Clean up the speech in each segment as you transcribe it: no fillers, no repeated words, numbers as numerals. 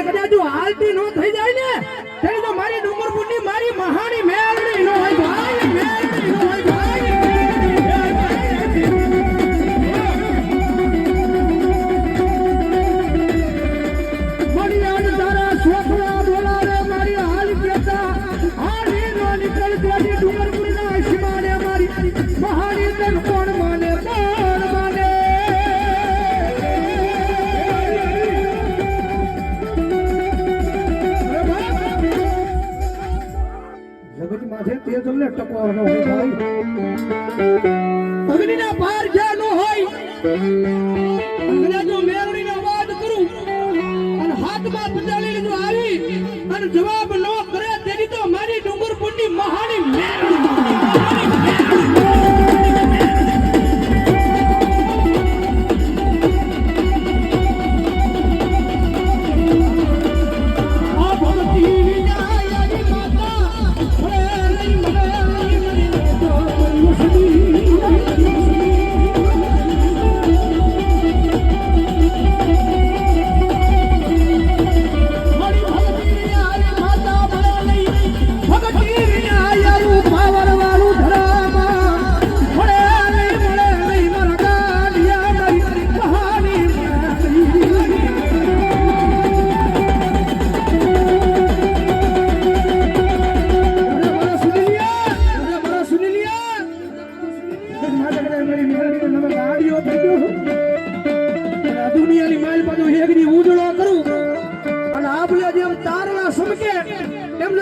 કદાચ જો હાલતી નો થઈ જાય ને તેની તો મારી ડુંગરપુરની મારી મહાની મેળડી નો હોય ભાઈ મેળડી નો હોય ભાઈ મારી આજ તારા છોકરા બોલાવે મારી હાલ કેતા હાલી નો નીકળ ગોડી ડુંગરપુરના આશીમાને મારી મહાની તન કોણ માને તે તમને ટકવાનો હોય ભાઈ અગ્નિના પાર જ્યાં નો હોય અંગ્રેજો મેરડીનો અવાજ કરું અને હાથમાં પંજાળી લીધું આવી અને જવાબ ન કરે તેની તો મારી ડુંગરપુરની મહાની મેરડી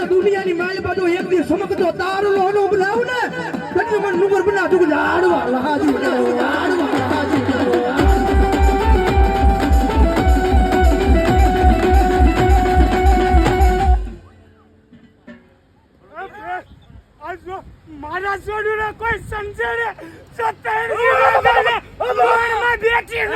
દુનિયાની માલ બાજુ એક દી સમકતો તારલો નો બનાવ ને તને મન નુગર બના તું લાડવા લાજી લાડવા લાજી આજો મારા છોડુને કોઈ સમજે ને સત્તર જીવને મોરમાં બેઠી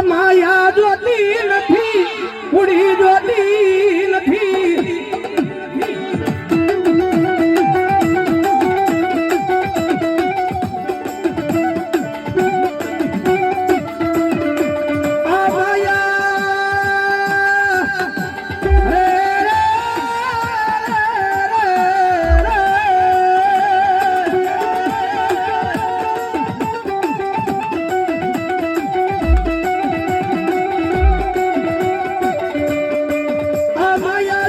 માયા જોતી નથી ઉડી જોતી નથી આ માયા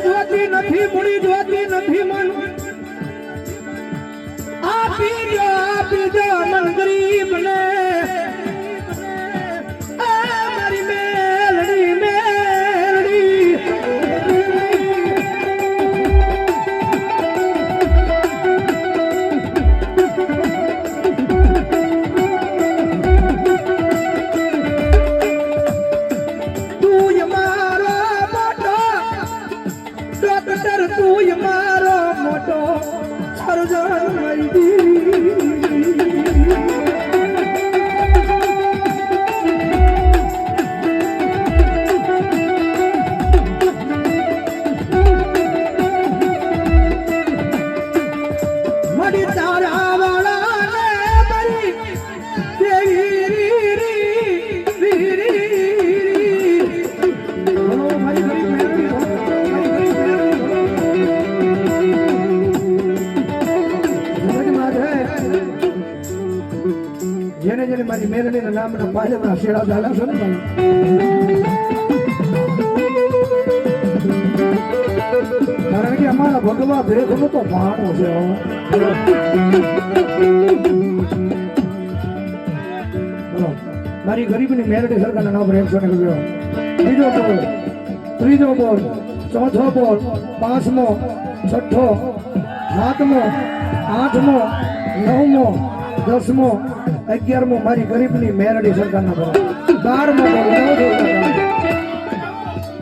મારી મેરડીના નામના પાલના શેડા ઝાલા છે ને ભાઈ કારણ કે અમારા ભગવા ભેગનો તો ભાણો છે મારી ગરીબની મેરડી સરકારના નામ પર 100 ને ગયો બીજો બોલ ત્રીજો બોલ ચોથો બોલ પાંચમો છઠ્ઠો સાતમો આઠમો નવમો 10મો 11મો મારી ગરીબની મેરડી સરકારના બોલ 12મો બોલ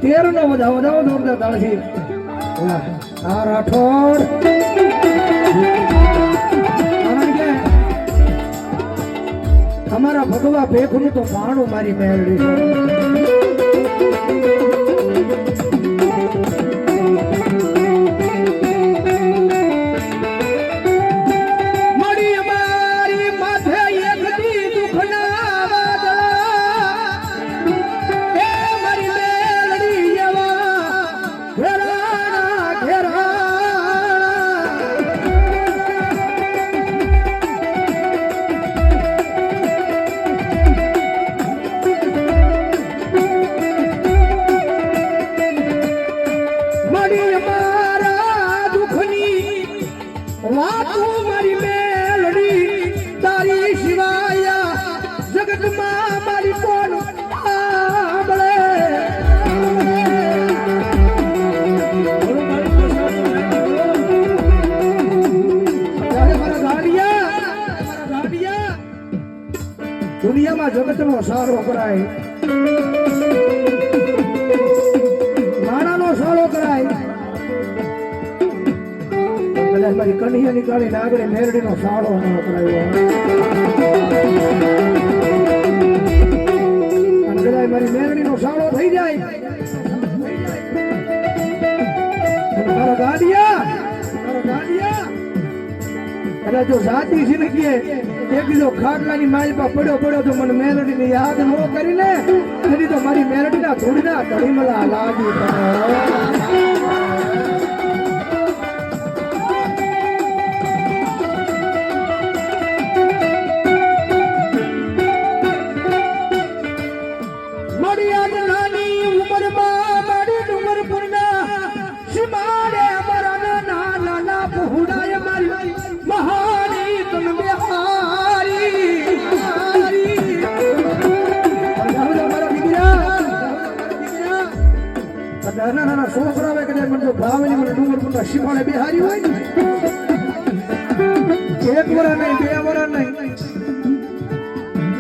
13નો વધાવો જોરદાર તાળથી આ રાઠોડ અમારા ભગવા ભેખનું તો ભાણું મારી મેરડી છે વાતો મારી મેલડી તારી શિવાય જગતમાં મારી કોણ સાંભળે દુનિયામાં જગતનો સારો કરાય નાનાનો સારો કરાય કદાચ મારી કન્યા નીકાળીને આગળ મેરડીનો સારો ન કરાયો અને કદાચ મારી મેરડીનો સારો થઈ જાય મારા ગાડિયા કદાચ જો જાતિ છે ને કે એક જો ખાટલાની માલપા પડ્યો તો મને મેલડીને યાદ ન કરીને એની તો મારી મેલડીના ધૂળના ધડીમલા લાગી નાના છોકરા આવે કદાચ મને ભાવેલી મને ડુંગરપુરના શિમાળે બેહારી હોય ને એક વરા નહીં 2 વરા નહીં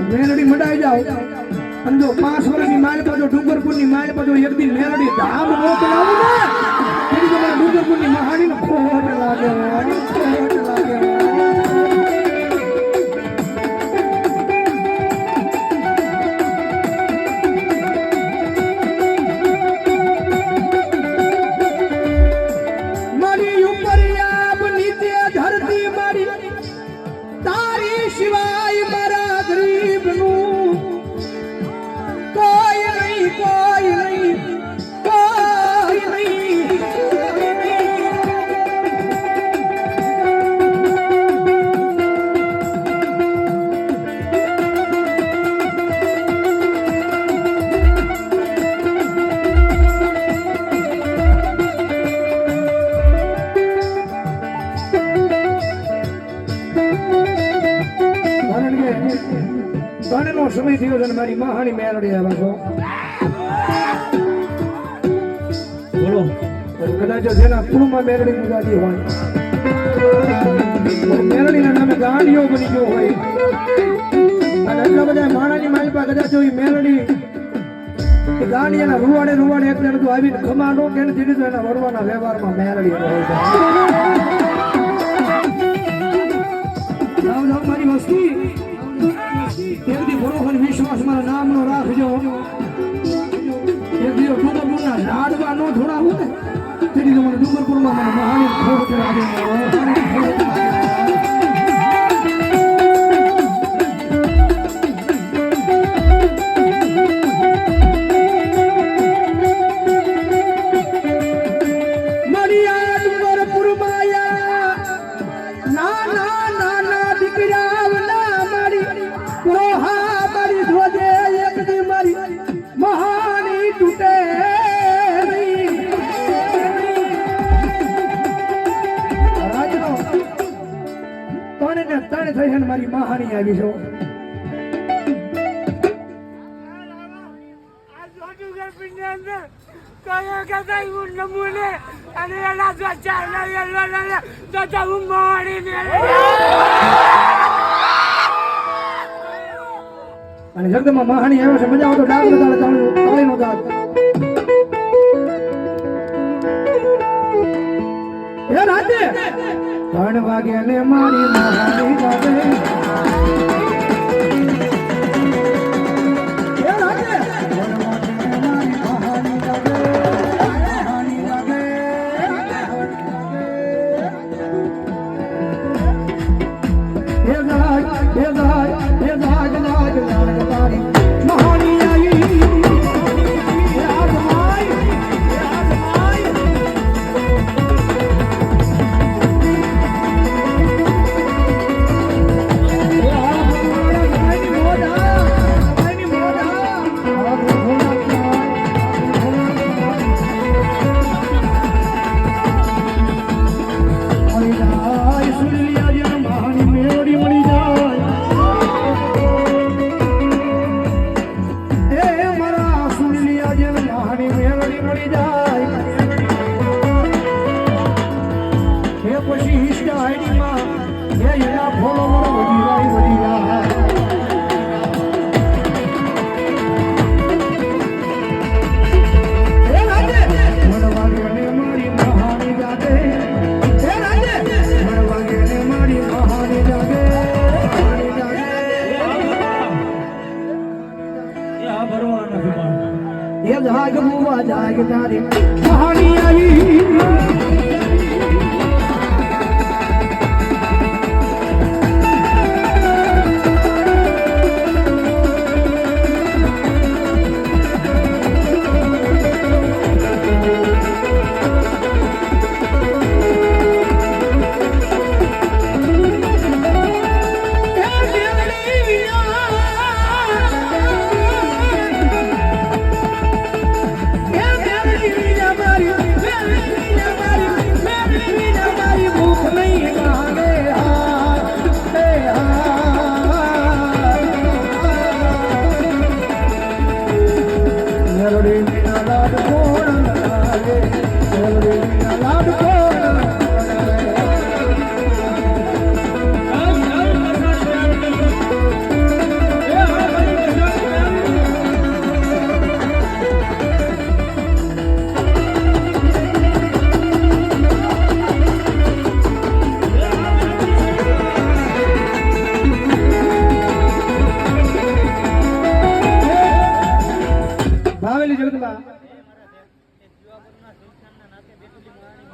મેલડી મંડાઈ જાવ અને જો 5 વર્ષની માલ પાછો ડુંગરપુરની માલ પાછો એક દી મેલડી ધામ મોકલાવું ને એની તો મને ડુંગરપુરની મહાણીનો ખોટ લાગે સમય થયો છે મારી મહાની મેલડી આવ્યા છો બોલો કદાચ જેના કુળમાં મેલડી મુગાદી હોય મેલડીના નામે ગાડીઓ બની ગયો હોય અને એટલા બધા માણાની માલપા કદાચ એ મેલડી ગાડીના રૂવાડે એક જણ તો આવીને ખમાડો કે દીધી તો એના વરવાના વ્યવહારમાં મેલડી હોય મારી વસ્તી એકદી ભરોખન વિશ્વાસ મારા નામનો રાખજો એક દિવસ ડુંગરપુરના લાડવા નો થોડા હોય તેથી તો મને ડુંગરપુરમાં મને મહાની ખોટ લાગે મારી મહાની આવી છો અને જગદમાં મહાની આવ્યો છે મજા આવતો ડાકનો દાળ તાળીનો દાળ હે રાતે 3 વાગે ને મારી મહાની ગાવે જોવા જાય તારે મહાની આવી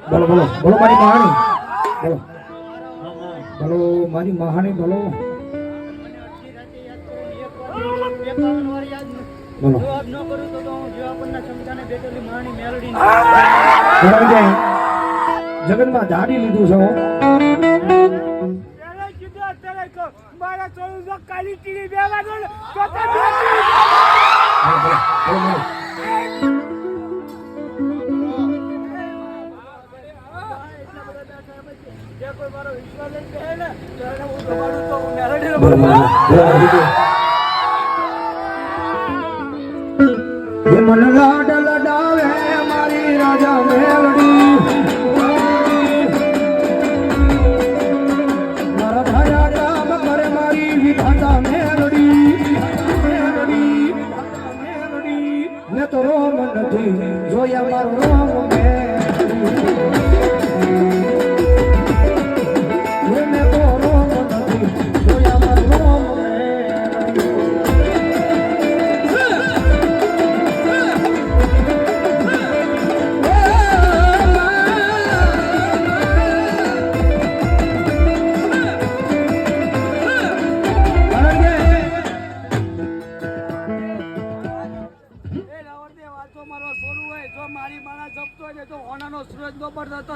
બોલો બોલો બોલો મારી મહાની બોલો બોલો મારી મહાની બોલો બોલો જગતમાં દાડી લીધું છે મારા ચોવીસ કાલી ટીવી બે વાગો મન લાડ લડાવે મારી રાજા મેલડી મારા ભાયા કામ કરે મારી વિધાતા મેલડી ને તો રોમ નથી જોયા મારો રોમ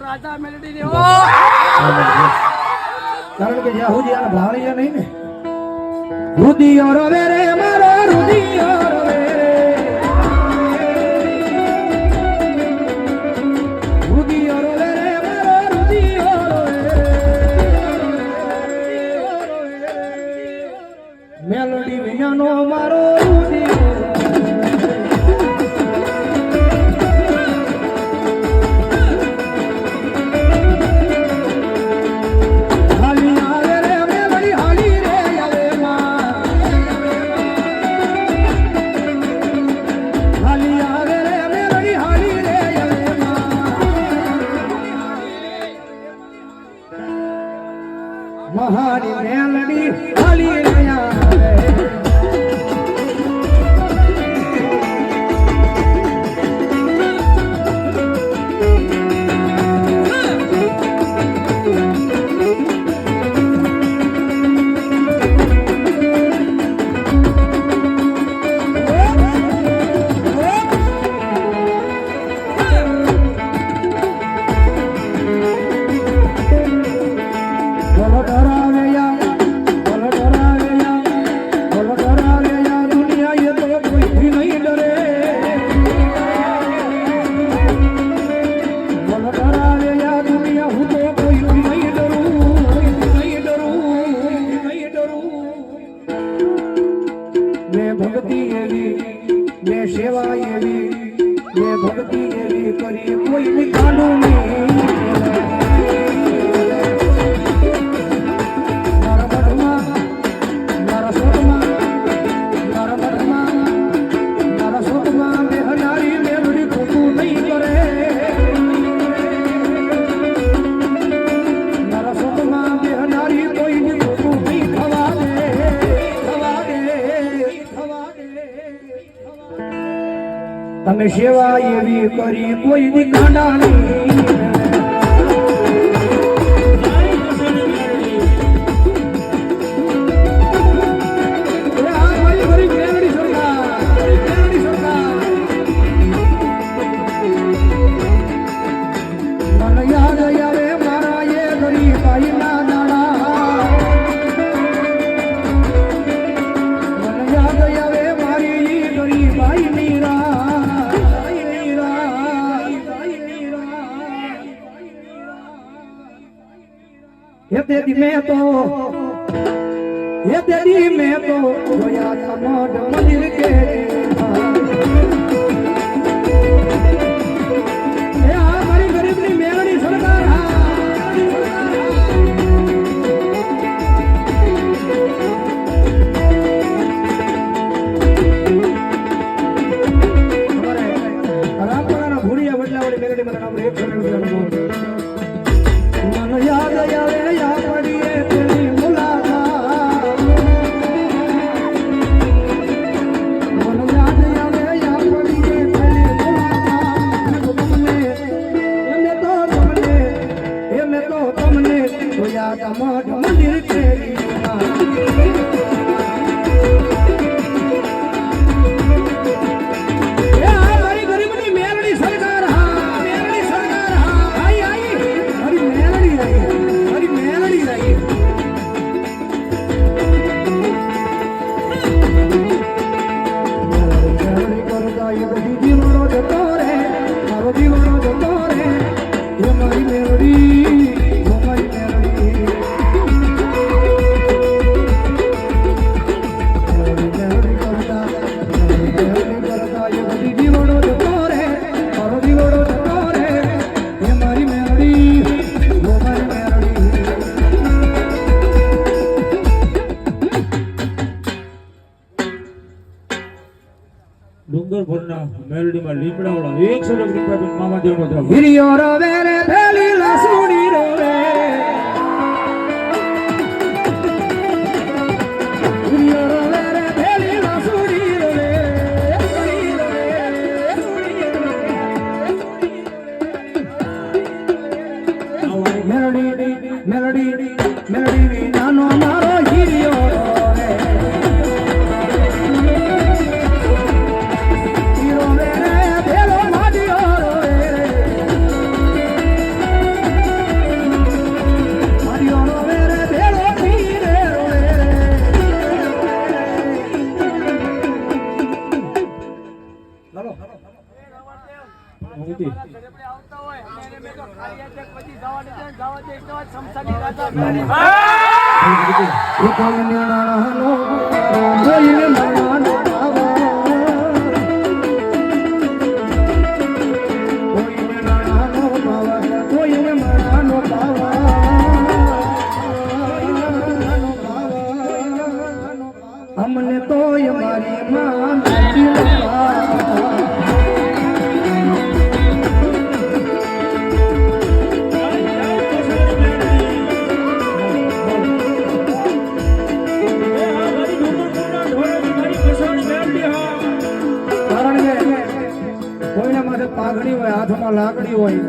રાજા મેલડી ને કારણ કે જ્યાં સુધી આને ભાળીયા નહીં ને રુદિયો રવે રે મારો રુદિયો રવે રુદિયો રવે રે મારો રુદિયો રવે મેલડી વિયાનો મારો રુદિયો મહાની મેલડી હાલી રહ્યા બોલો ડરાવે યા અમે સેવા એવી કરી કોઈ દી કાંડા નહીં मैं तो रोया समाज मंदिर के हमारी गरीब की मेलड़ी सरकार रामपुरा भूरिया बदला वाली मेलड़ी मतलब नाम एक मन याद आवे याद पड़िए तेरी मुलाकात मन याद आवे याद पड़िए तेरी मुलाकात मैं तो तुमने तो याद मठ मंदिर तेरी ડુંગરપુરના મેલડીમાં લીમડાવાળા 100 રૂપિયા મામા દેવનો જાવ હિરિયો રવે રે ભેલી લસુડી રવે હિરિયો રવે રે ભેલી લસુડી રવે મેલડી મેલડી મેલડી નાનો મારો હિરિયો રવે हमने तो हमारी मां પાઘડી હોય હાથમાં લાકડી હોય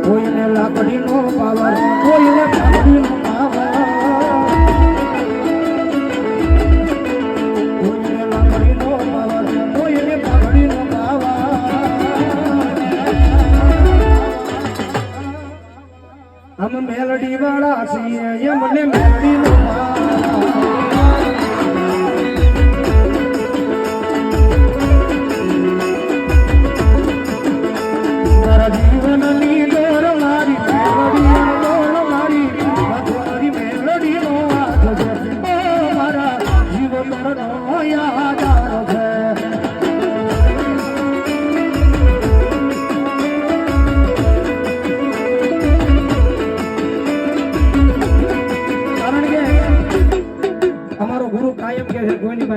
કોઈને લાકડી નો પાવર કોઈને પાઘડી નો પાવર કોઈને લાકડી નો પાવર કોઈને પાઘડી નો પાવર हम मेलडी वाला છીએ ये મને મેલડી નો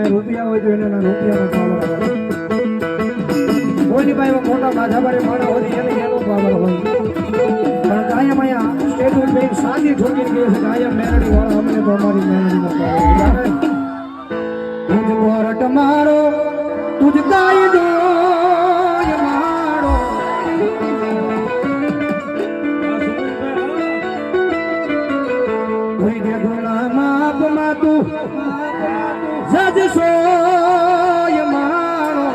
રૂપિયા હોય તો એને રૂપિયાનો પાવર કોઈની પાસે મોટા માથાભારે માણસ હોય એને એનો પાવર હોય પણ કાયમ અહીંયા સ્ટેટ બેંક સાદી ઠોકી ગઈ છે કાયમ મેલડી વાળા અમને તો અમારી મેલડીનો પાવર તમારો કરી દે ગુના માપમાં તું જજ સોય મારો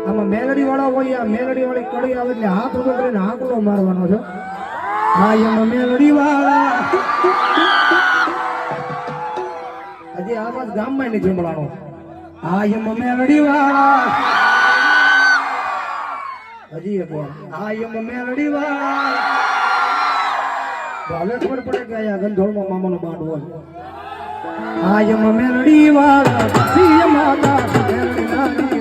આમાં મેલડી વાળા હોય આ મેલડી વાળી કડી આવે એટલે હાથ ઉભો કરીને આંકડો મારવાનો છે હા એમાં મેલડી વાળા હજી આવાજ ગામમાં નહીં સંભળાનો હા એમાં મેલડી વાળા હજી એક વાર હા એમાં મેલડી વાળા હવે ખબર પડે કે અહીંયા ગંધોળમાં મામાનો બાંડ હોય હા એમાં મેલડી વાળા માતા મેલડી